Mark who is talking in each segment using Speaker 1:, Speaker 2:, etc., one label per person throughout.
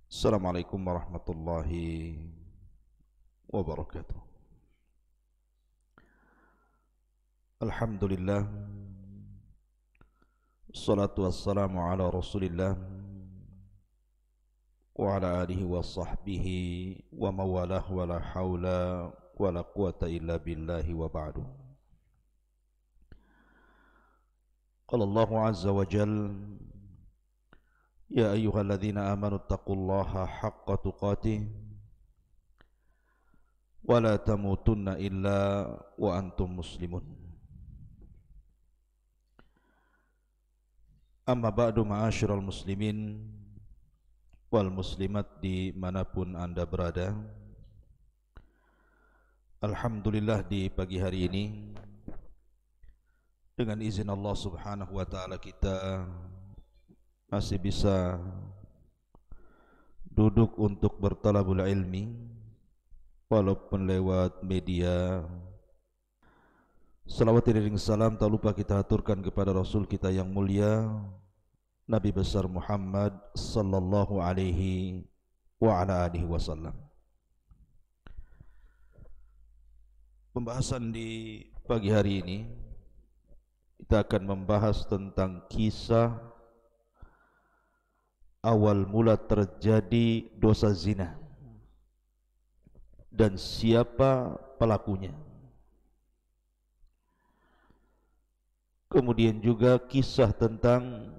Speaker 1: Assalamualaikum warahmatullahi wabarakatuh. Alhamdulillah, salatu wassalamu ala rasulillah wa ala alihi wa sahbihi wa mawalah wa la hawla wa la quwata illa billahi wa ba'du. Qala Allahu azza wa jal, ya ayyuhalladzina amanu taqullaha haqqa tuqatih wa la tamutunna illa wa antum muslimun. Amma ba'du, ma'asyiral muslimin wal muslimat dimanapun anda berada. Alhamdulillah, di pagi hari ini dengan izin Allah subhanahu wa ta'ala kita masih bisa duduk untuk bertalabul ilmi walaupun lewat media. Salawat dan salam tak lupa kita aturkan kepada Rasul kita yang mulia, Nabi besar Muhammad sallallahu alaihi wa ala alihi wasallam. Pembahasan di pagi hari ini kita akan membahas tentang kisah awal mula terjadi dosa zina dan siapa pelakunya. Kemudian juga kisah tentang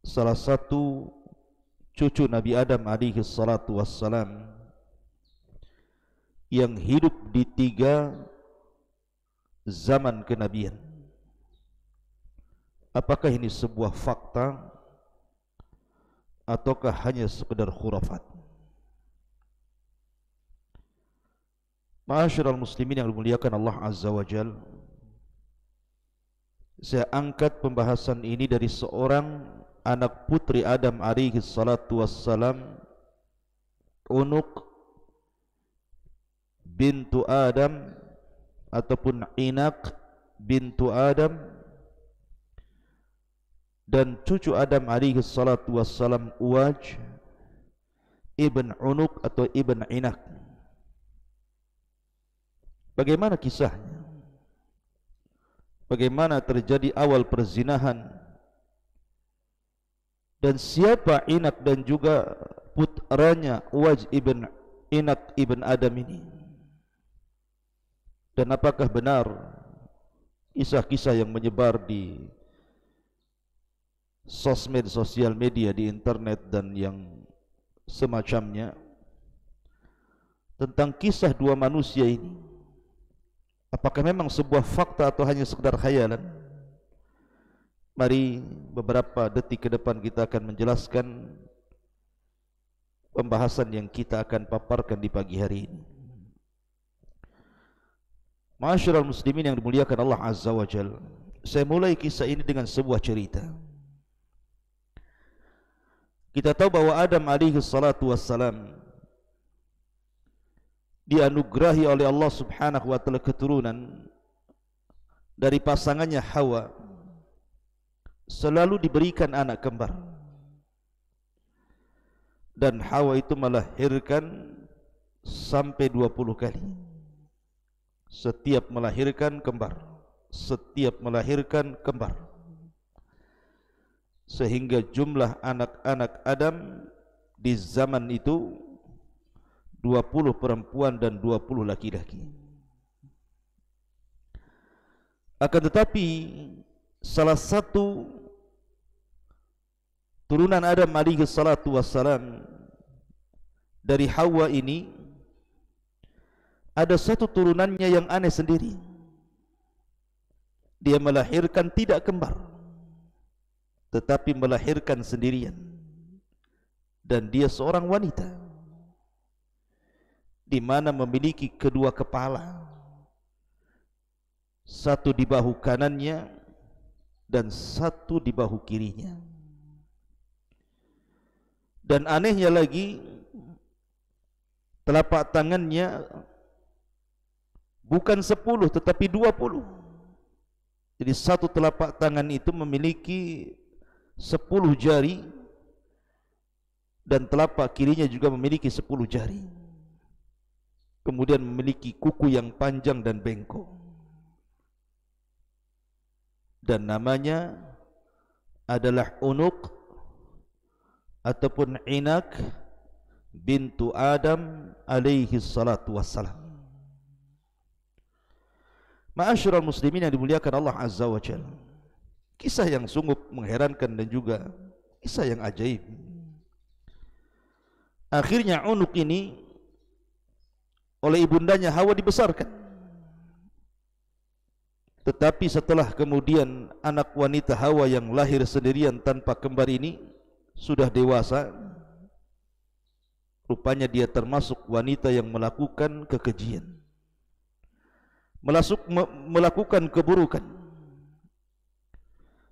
Speaker 1: salah satu cucu Nabi Adam alaihi salatu wassalam yang hidup di 3 zaman kenabian. Apakah ini sebuah fakta ataukah hanya sekedar khurafat? Ma'asyiral muslimin yang dimuliakan Allah azza wa jal, saya angkat pembahasan ini dari seorang anak putri Adam alaihi salatu wassalam, Unuk bintu Adam ataupun Inak bintu Adam, dan cucu Adam alaihi salatu wassalam Uwaj ibn Unuk atau ibn Inak. Bagaimana kisahnya? Bagaimana terjadi awal perzinahan? Dan siapa Inak dan juga putranya Uwaj ibn Inak ibn Adam ini? Dan apakah benar kisah-kisah yang menyebar di sosmed, sosial media, di internet dan yang semacamnya tentang kisah 2 manusia ini? Apakah memang sebuah fakta atau hanya sekedar khayalan? Mari beberapa detik ke depan kita akan menjelaskan pembahasan yang kita akan paparkan di pagi hari ini. Ma'asyiral muslimin yang dimuliakan Allah azza wa jalla, saya mulai kisah ini dengan sebuah cerita. Kita tahu bahwa Adam alaihi salatu wassalam dianugerahi oleh Allah subhanahu wa ta'ala keturunan dari pasangannya Hawa, selalu diberikan anak kembar. Dan Hawa itu melahirkan sampai 20 kali. Setiap melahirkan kembar, setiap melahirkan kembar, sehingga jumlah anak-anak Adam di zaman itu 20 perempuan dan 20 laki-laki. Akan tetapi salah satu turunan Adam alaihi salatu wassalam dari Hawa ini, ada satu turunannya yang aneh sendiri. Dia melahirkan tidak kembar, tetapi melahirkan sendirian. Dan dia seorang wanita, di mana memiliki 2 kepala, satu di bahu kanannya dan satu di bahu kirinya. Dan anehnya lagi, telapak tangannya bukan 10 tetapi 20. Jadi satu telapak tangan itu memiliki 10 jari dan telapak kirinya juga memiliki 10 jari. Kemudian memiliki kuku yang panjang dan bengkok. Dan namanya adalah Unuq ataupun Inak bintu Adam alaihi salatu wassalam. Ma'asyiral muslimin yang dimuliakan Allah Azza wa Jalla, kisah yang sungguh mengherankan dan juga kisah yang ajaib. Akhirnya Unuq ini oleh ibundanya Hawa dibesarkan. Tetapi setelah kemudian anak wanita Hawa yang lahir sendirian tanpa kembar ini sudah dewasa, rupanya dia termasuk wanita yang melakukan kekejian, melakukan keburukan.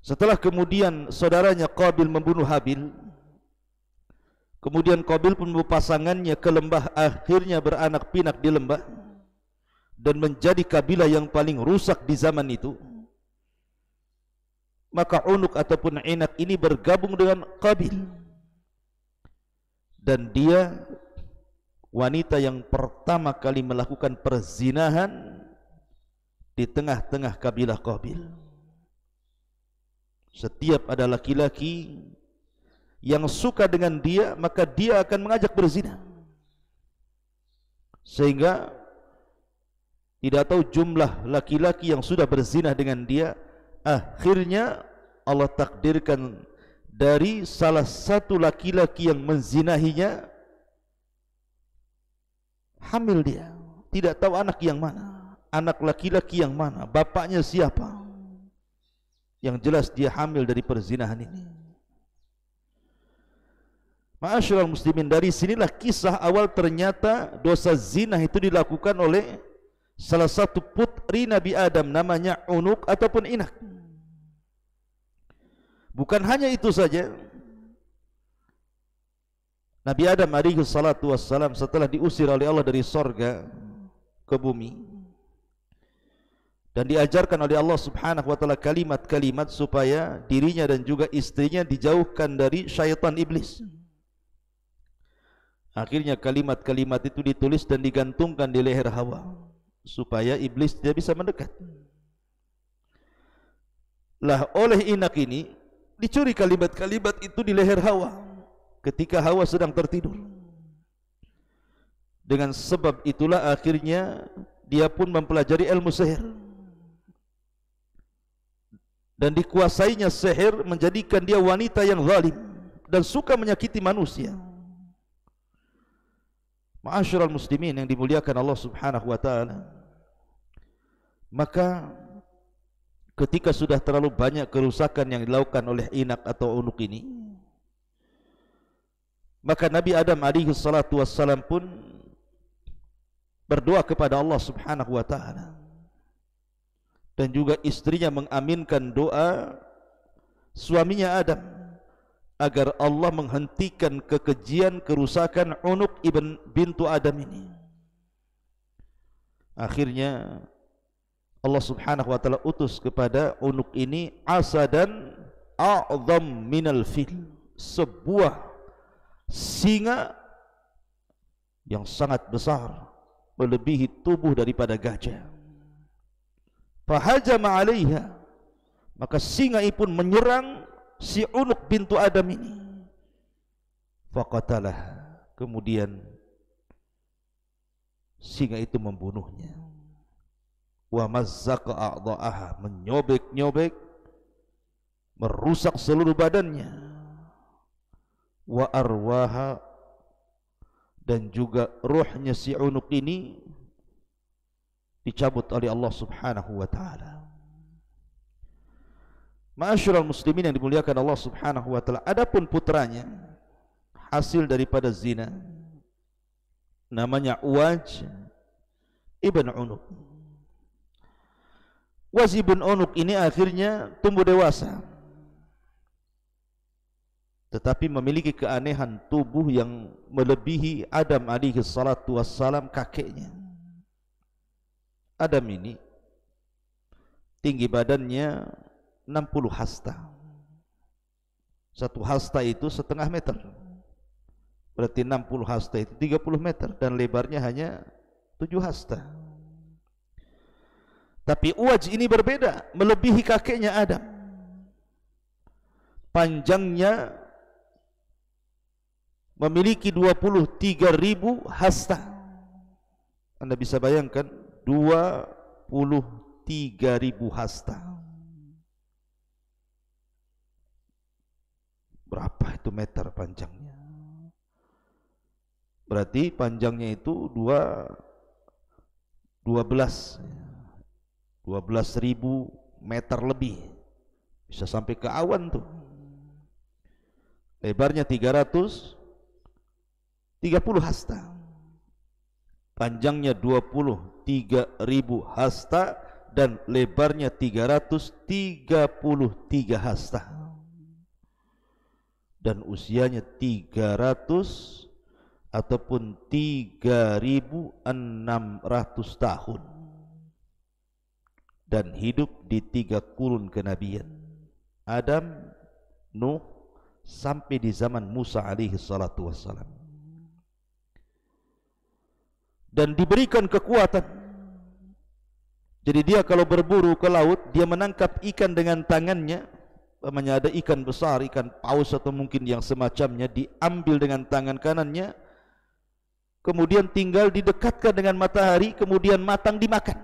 Speaker 1: Setelah kemudian saudaranya Qabil membunuh Habil, kemudian Qabil pun berpasangannya ke lembah, akhirnya beranak pinak di lembah dan menjadi kabilah yang paling rusak di zaman itu. Maka Unuq ataupun Inak ini bergabung dengan Qabil, dan dia wanita yang pertama kali melakukan perzinahan di tengah-tengah kabilah Qabil. Setiap ada laki-laki yang suka dengan dia, maka dia akan mengajak berzina, sehingga tidak tahu jumlah laki-laki yang sudah berzina dengan dia. Akhirnya Allah takdirkan dari salah satu laki-laki yang menzinahinya hamil dia. Tidak tahu anak yang mana, anak laki-laki yang mana, bapaknya siapa. Yang jelas dia hamil dari perzinahan ini. Ma'asyiral muslimin, dari sinilah kisah awal ternyata dosa zina itu dilakukan oleh salah satu putri Nabi Adam, namanya Unuq ataupun Inak. Bukan hanya itu saja, Nabi Adam alaihi salatu wassalam setelah diusir oleh Allah dari sorga ke bumi dan diajarkan oleh Allah subhanahu wa ta'ala kalimat-kalimat supaya dirinya dan juga istrinya dijauhkan dari syaitan iblis. Akhirnya kalimat-kalimat itu ditulis dan digantungkan di leher Hawa supaya iblis tidak bisa mendekat. Lah oleh Inak ini dicuri kalimat-kalimat itu di leher Hawa ketika Hawa sedang tertidur. Dengan sebab itulah akhirnya dia pun mempelajari ilmu sihir, dan dikuasainya sihir menjadikan dia wanita yang zalim dan suka menyakiti manusia. Ma'asyiral muslimin yang dimuliakan Allah subhanahu wa ta'ala, maka ketika sudah terlalu banyak kerusakan yang dilakukan oleh Inak atau Unuq ini, maka Nabi Adam alaihi salatu wassalam pun berdoa kepada Allah subhanahu wa ta'ala, dan juga istrinya mengaminkan doa suaminya Adam agar Allah menghentikan kekejian kerusakan Unuq bintu Adam ini. Akhirnya Allah subhanahu wa ta'ala utus kepada Unuq ini asadan a'zam minal fil, sebuah singa yang sangat besar, melebihi tubuh daripada gajah. Fahajama 'alaiha, maka singa itu pun menyerang si Unuq bintu Adam ini. Faqatalah, kemudian singa itu membunuhnya. Wa mazzaqa a'dha'aha, menyobek-nyobek, merusak seluruh badannya. Wa arwaha, dan juga ruhnya si Unuq ini dicabut oleh Allah subhanahu wa ta'ala. Ma'asyiral muslimin yang dimuliakan Allah subhanahu wa ta'ala, adapun putranya hasil daripada zina, namanya Uwaj ibn Unuq. Uwaj ibn Unuq ini akhirnya tumbuh dewasa, tetapi memiliki keanehan tubuh yang melebihi Adam alaihi salatu wassalam, kakeknya. Adam ini tinggi badannya 60 hasta. Satu hasta itu setengah meter. berarti 60 hasta itu 30 meter, dan lebarnya hanya 7 hasta. Tapi Uwaj ini berbeda, melebihi kakeknya Adam. Panjangnya memiliki 23.000 hasta. Anda bisa bayangkan 23.000 hasta. Berapa itu meter panjangnya? Berarti panjangnya itu 12.000 meter lebih. Bisa sampai ke awan tuh. Lebarnya 330 hasta. Panjangnya 23.000 hasta dan lebarnya 333 hasta. Dan usianya 300 ataupun 3.600 tahun. Dan hidup di 3 kurun kenabian. Adam, Nuh, sampai di zaman Musa alaihi salatu wassalam. Dan diberikan kekuatan. Jadi dia kalau berburu ke laut, dia menangkap ikan dengan tangannya. Namanya ada ikan besar, ikan paus atau mungkin yang semacamnya, diambil dengan tangan kanannya, kemudian tinggal didekatkan dengan matahari, kemudian matang dimakan.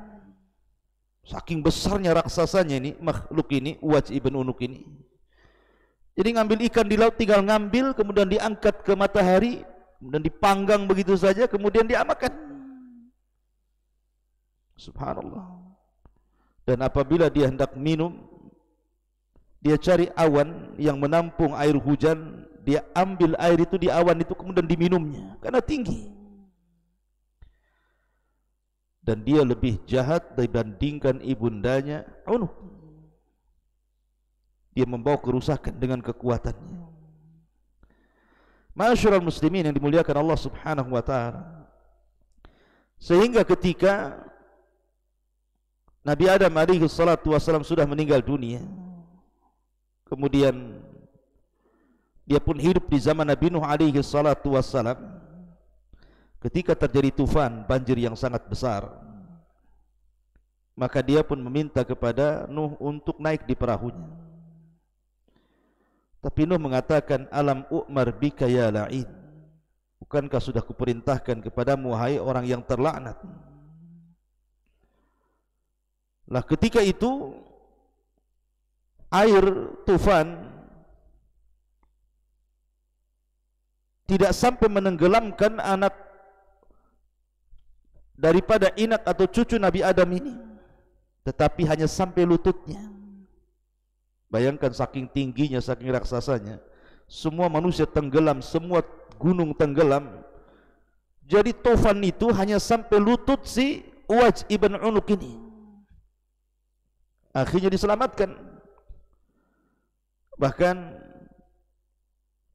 Speaker 1: Saking besarnya raksasanya ini, makhluk ini, Uwaj ibn Unuk ini. Jadi ngambil ikan di laut, tinggal ngambil, kemudian diangkat ke matahari, kemudian dipanggang begitu saja, kemudian diamakan. Subhanallah. Dan apabila dia hendak minum, dia cari awan yang menampung air hujan, dia ambil air itu di awan itu, kemudian diminumnya, karena tinggi. Dan dia lebih jahat dibandingkan ibundanya Unuk. Dia membawa kerusakan dengan kekuatannya. Ma'asyiral muslimin yang dimuliakan Allah Subhanahu wa taala. Sehingga ketika Nabi Adam alaihi salatu wasallam sudah meninggal dunia, kemudian dia pun hidup di zaman Nabi Nuh alaihi salatu wassalam. Ketika terjadi tufan, banjir yang sangat besar, maka dia pun meminta kepada Nuh untuk naik di perahunya. Tapi Nuh mengatakan, alam u'mar bika ya la'in, bukankah sudah kuperintahkan kepadamu wahai orang yang terlaknat. Lah ketika itu air tufan tidak sampai menenggelamkan anak daripada inak atau cucu Nabi Adam ini, tetapi hanya sampai lututnya. Bayangkan saking tingginya, saking raksasanya, semua manusia tenggelam, semua gunung tenggelam. Jadi tufan itu hanya sampai lutut si Uwaj ibn Unuk ini. Akhirnya diselamatkan. Bahkan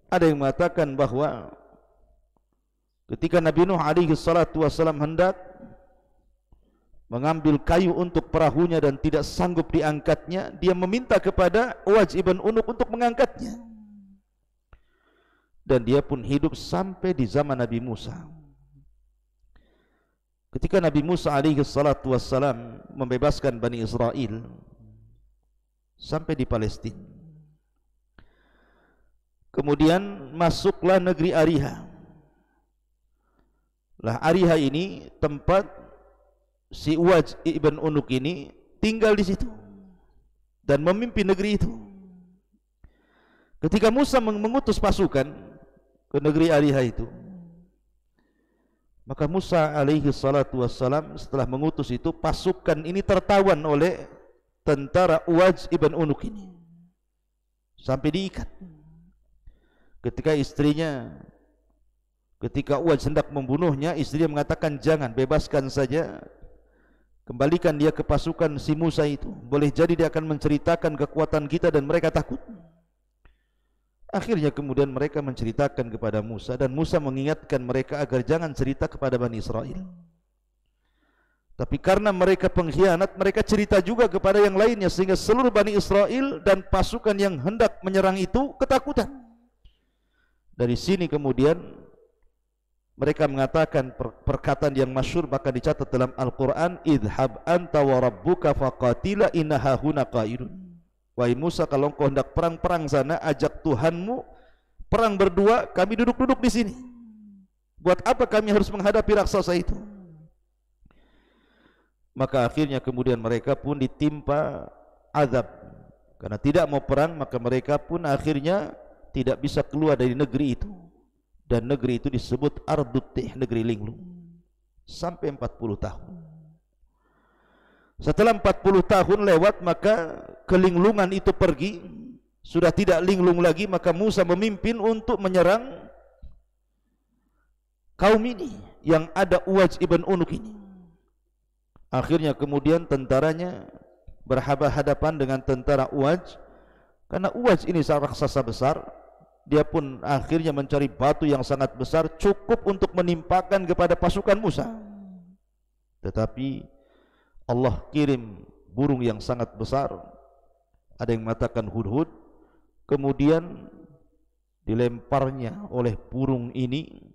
Speaker 1: ada yang mengatakan bahwa ketika Nabi Nuh alaihi salatu wasallam hendak mengambil kayu untuk perahunya dan tidak sanggup diangkatnya, dia meminta kepada Uwaj ibn Unuk untuk mengangkatnya. Dan dia pun hidup sampai di zaman Nabi Musa. Ketika Nabi Musa alaihi salatu wassalam membebaskan Bani Israel sampai di Palestina, kemudian masuklah negeri Ariha. Lah Ariha ini tempat si Uwaj ibn Unuk ini tinggal di situ dan memimpin negeri itu. Ketika Musa mengutus pasukan ke negeri Ariha itu, maka Musa alaihi salatu wassalam setelah mengutus itu, pasukan ini tertawan oleh tentara Uwaj ibn Unuk ini sampai diikat. Ketika Uwaj hendak membunuhnya, istrinya mengatakan, jangan, bebaskan saja, kembalikan dia ke pasukan si Musa itu, boleh jadi dia akan menceritakan kekuatan kita dan mereka takut. Akhirnya kemudian mereka menceritakan kepada Musa, dan Musa mengingatkan mereka agar jangan cerita kepada Bani Israel. Tapi karena mereka pengkhianat, mereka cerita juga kepada yang lainnya, sehingga seluruh Bani Israel dan pasukan yang hendak menyerang itu ketakutan. Dari sini kemudian mereka mengatakan perkataan yang masyhur bahkan dicatat dalam Al-Quran, idhab anta wa rabbuka faqatila inna hahuna qaidun. Wahai Musa, kalau engkau hendak perang sana, ajak Tuhanmu perang berdua, kami duduk-duduk di sini. Buat apa kami harus menghadapi raksasa itu? Maka akhirnya kemudian mereka pun ditimpa azab. Karena tidak mau perang, maka mereka pun akhirnya tidak bisa keluar dari negeri itu. Dan negeri itu disebut Ardut Tih, negeri linglung, sampai 40 tahun. Setelah 40 tahun lewat, maka kelinglungan itu pergi, sudah tidak linglung lagi. Maka Musa memimpin untuk menyerang kaum ini yang ada Uwaj ibn Unuk ini. Akhirnya kemudian tentaranya berhadapan dengan tentara Uwaj, karena Uwaj ini seorang raksasa besar. Dia pun akhirnya mencari batu yang sangat besar, cukup untuk menimpakan kepada pasukan Musa. Tetapi Allah kirim burung yang sangat besar, ada yang mengatakan hudhud, kemudian dilemparnya oleh burung ini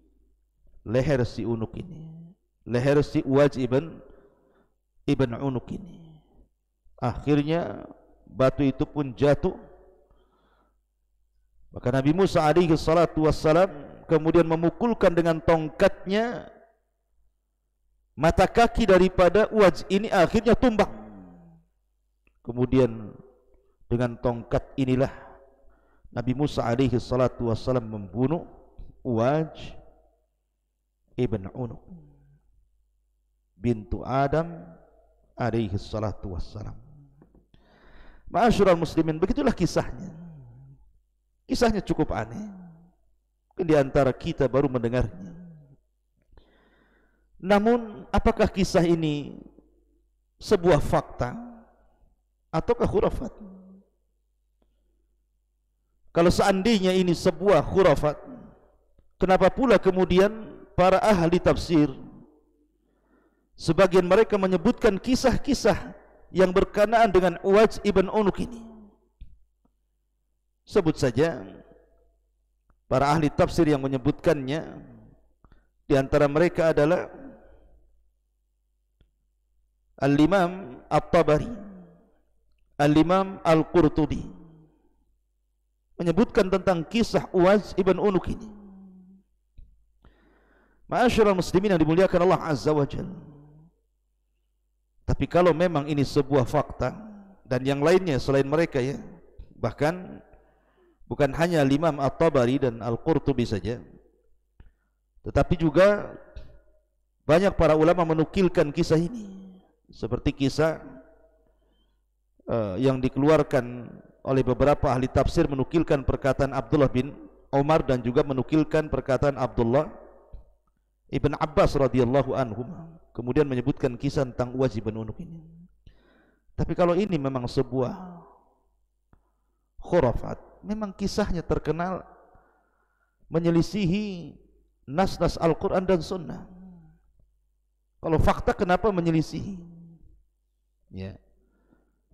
Speaker 1: leher si Unuk ini, leher si Uwaj ibn Unuk ini. Akhirnya batu itu pun jatuh. Maka Nabi Musa alaihi salatu wassalam kemudian memukulkan dengan tongkatnya mata kaki daripada Uwaj ini, akhirnya tumbang. Kemudian dengan tongkat inilah Nabi Musa alaihi salatu wassalam membunuh Uwaj ibn Unuk bintu Adam alaihi salatu wassalam. Ma'asyiral muslimin, begitulah kisahnya. Kisahnya cukup aneh, mungkin di antara kita baru mendengarnya. Namun apakah kisah ini sebuah fakta ataukah khurafat? Kalau seandainya ini sebuah khurafat, kenapa pula kemudian para ahli tafsir sebagian mereka menyebutkan kisah-kisah yang berkenaan dengan Uwaj ibn Unuk ini? Sebut saja para ahli tafsir yang menyebutkannya. Di antara mereka adalah Al-Imam At-Tabari, Al-Imam Al-Qurtubi, menyebutkan tentang kisah Uwaj ibn Unuk ini. Ma'asyiral muslimin yang dimuliakan Allah Azza wa Jalla. Tapi kalau memang ini sebuah fakta, dan yang lainnya selain mereka ya, bahkan bukan hanya Imam At-Tabari dan Al-Qurtubi saja, tetapi juga banyak para ulama menukilkan kisah ini, seperti kisah yang dikeluarkan oleh beberapa ahli tafsir, menukilkan perkataan Abdullah bin Umar dan juga menukilkan perkataan Abdullah ibn Abbas radhiyallahu anhum, kemudian menyebutkan kisah tentang Uwaj ibn Unuk ini. Tapi kalau ini memang sebuah khurafat, memang kisahnya terkenal menyelisihi nas-nas Al-Quran dan Sunnah. Kalau fakta, kenapa menyelisihi? Ya,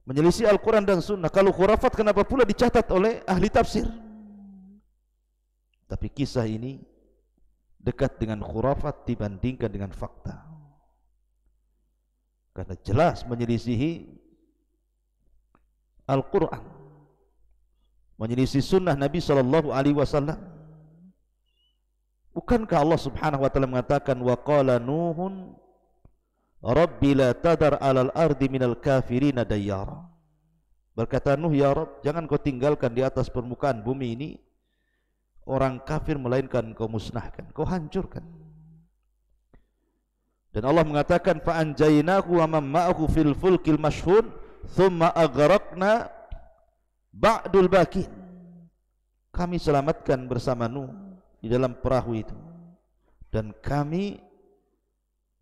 Speaker 1: menyelisih Al-Quran dan Sunnah. Kalau khurafat, kenapa pula dicatat oleh ahli tafsir? Tapi kisah ini dekat dengan khurafat dibandingkan dengan fakta, karena jelas menyelisihi Al-Quran, menyelisih sunnah Nabi SAW. Bukankah Allah subhanahu wa ta'ala mengatakan, wa qala Nuhun Rabbi la tadar alal ardi minal kafirina dayyara. Berkata Nuh, ya Rabb, jangan kau tinggalkan di atas permukaan bumi ini orang kafir, melainkan kau musnahkan, kau hancurkan. Dan Allah mengatakan, fa anjaynahu wa man ma'ahu fil fulkil mashhun thumma aghraqna ba'dul bakin. Kami selamatkan bersama Nuh di dalam perahu itu, dan kami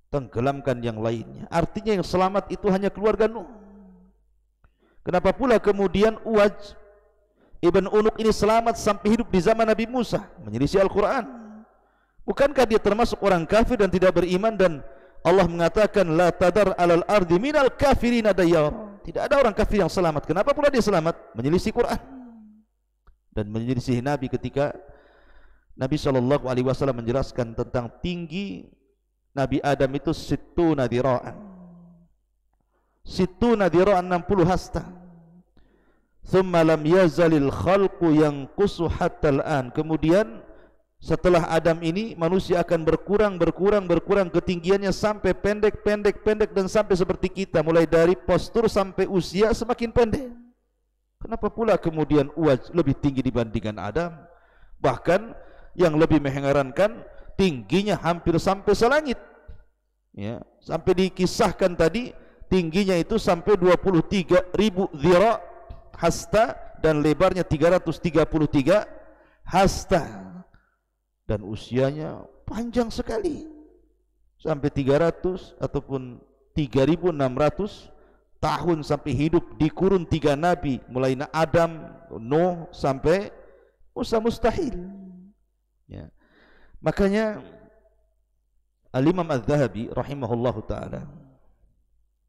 Speaker 1: tenggelamkan yang lainnya. Artinya yang selamat itu hanya keluarga Nuh. Kenapa pula kemudian Uwaj ibn Unuk ini selamat sampai hidup di zaman Nabi Musa, menyelisih Al-Quran? Bukankah dia termasuk orang kafir dan tidak beriman, dan Allah mengatakan la tadar alal ardi minal kafirina dayyar. Tidak ada orang kafir yang selamat. Kenapa pula dia selamat? Menyelisih Quran dan menyelisih Nabi ketika Nabi SAW menjelaskan tentang tinggi Nabi Adam itu sittuna dira'an. Sittuna dira'an 60 hasta. Thumma lam yazalil khalqu yanqusu hatta al-an. Kemudian setelah Adam ini manusia akan berkurang ketinggiannya sampai pendek dan sampai seperti kita, mulai dari postur sampai usia semakin pendek. Kenapa pula kemudian Uwaj lebih tinggi dibandingkan Adam? Bahkan yang lebih mengherankan, tingginya hampir sampai selangit. Ya, sampai dikisahkan tadi tingginya itu sampai 23.000 dhira hasta dan lebarnya 333 hasta. Dan usianya panjang sekali, sampai 300 ataupun 3.600 tahun sampai hidup di kurun 3 nabi, mulai Adam, Nuh sampai Musa, mustahil. Ya. Makanya Al-Imam Al-Zahabi rahimahullahu ta'ala,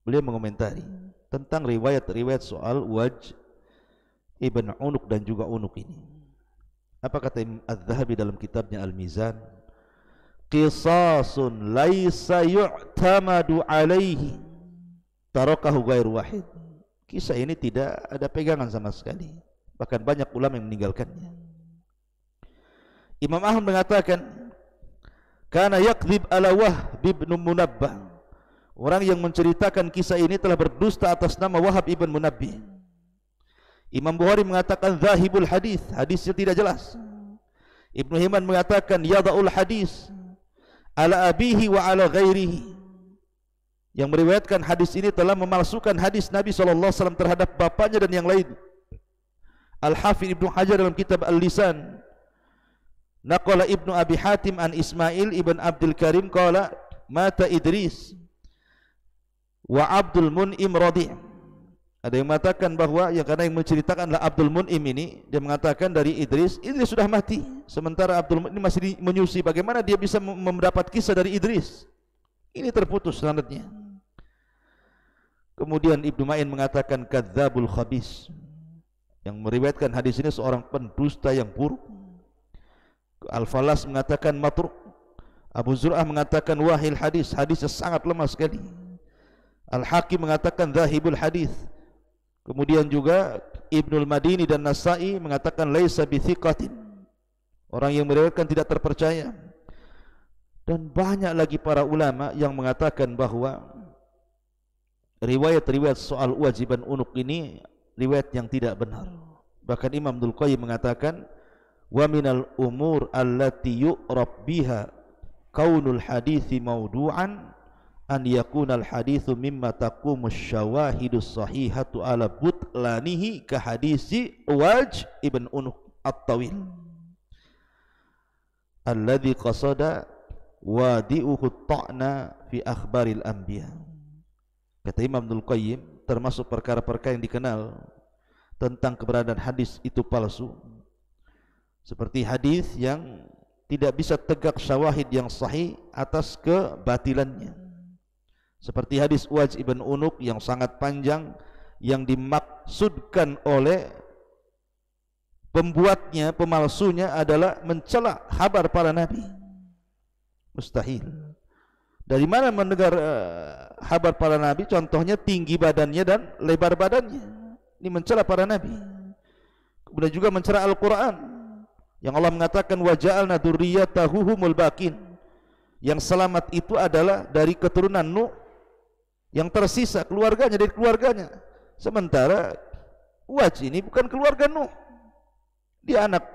Speaker 1: beliau mengomentari tentang riwayat-riwayat soal Uwaj ibn Unuk dan juga Unuk ini. Apa kata Imam Al-Zahabi dalam kitabnya Al-Mizan? Qisasun laisa yu'tamadu alaihi tarakahu ghairu wahid. Kisah ini tidak ada pegangan sama sekali, bahkan banyak ulama yang meninggalkannya. Imam Ahmad mengatakan, kana yakdzib ala Wahb ibn Munabbah. Orang yang menceritakan kisah ini telah berdusta atas nama Wahab ibn Munabbih. Imam Bukhari mengatakan zahibul hadis, hadisnya tidak jelas. Ibnu Hibban mengatakan yada'ul hadis ala abihi wa ala ghairihi. Yang meriwayatkan hadis ini telah memalsukan hadis Nabi SAW terhadap bapaknya dan yang lain. Al-Hafidh Ibnu Hajar dalam kitab Al-Lisan, naqala Ibnu Abi Hatim an Ismail ibn Abdul Karim qala mata Idris wa Abdul Mun'im radhi'. Ada yang mengatakan bahwa yang karena yang menceritakanlah Abdul Mun'im ini, dia mengatakan dari Idris sudah mati, sementara Abdul Mun'im masih menyusi. Bagaimana dia bisa mendapat kisah dari Idris? Ini terputus sanadnya. Kemudian Ibnu Ma'in mengatakan kadzabul khabis, yang meriwayatkan hadis ini seorang pendusta yang buruk. Al-Falas mengatakan matruk. Abu Zur'ah mengatakan wahil hadis, hadisnya sangat lemah sekali. Al-Hakim mengatakan zahibul hadis. Kemudian juga Ibnul Madini dan Nasai mengatakan laisa bithiqatin, orang yang meriwayatkan tidak terpercaya. Dan banyak lagi para ulama yang mengatakan bahwa riwayat-riwayat soal Uwaj bin Unuk ini riwayat yang tidak benar. Bahkan Imam Ibnul Qayyim mengatakan wa minal umur allati yu'rab biha kaunul hadithi maudu'an an yakunal hadithu mimma taqumus syawahidus sahihatu ala butlanihi ka hadisi Uwaj ibn Unuk at-tawil alladhi qasada wadi'uhu ta'na fi akhbaril anbiya. Kata Imam Ibnul Qayyim, termasuk perkara-perkara yang dikenal tentang keberadaan hadis itu palsu, seperti hadis yang tidak bisa tegak syawahid yang sahih atas kebatilannya, seperti hadis Uwaj ibn Unuk yang sangat panjang, yang dimaksudkan oleh pembuatnya, pemalsunya adalah mencela kabar para nabi. Mustahil. Dari mana mendengar kabar para nabi? Contohnya tinggi badannya dan lebar badannya. Ini mencela para nabi. Kemudian juga mencela Al-Quran, yang Allah mengatakan wa ja'alna dzurriyyatahu humul baqin. Yang selamat itu adalah dari keturunan Nuh, yang tersisa keluarganya dari keluarganya. Sementara Uwaj ini bukan keluarga Nuh, dia anak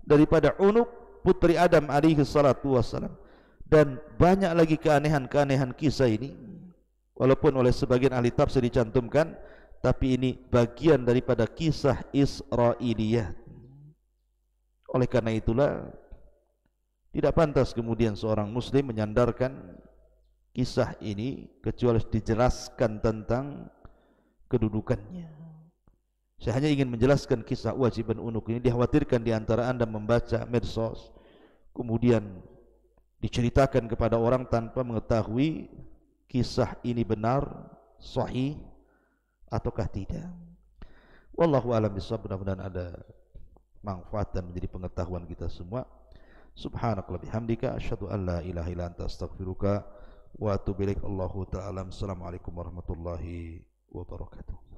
Speaker 1: daripada Unuk, putri Adam alaihi salatu wassalam. Dan banyak lagi keanehan-keanehan kisah ini, walaupun oleh sebagian ahli tafsir dicantumkan, tapi ini bagian daripada kisah Israiliyah. Oleh karena itulah tidak pantas kemudian seorang muslim menyandarkan kisah ini kecuali dijelaskan tentang kedudukannya. Saya hanya ingin menjelaskan kisah Uwaj bin Unuk ini. Dikhawatirkan di antara anda membaca medsos, kemudian diceritakan kepada orang tanpa mengetahui kisah ini benar, sahih ataukah tidak. Wallahu a'lam bishawab. Mudah-mudahan ada manfaat dan menjadi pengetahuan kita semua. Subhanakallahumma bihamdika asyhadu an la ilaha illa anta astaghfiruka wa atubu ilaik. Allahu ta'ala. Assalamualaikum warahmatullahi wabarakatuh.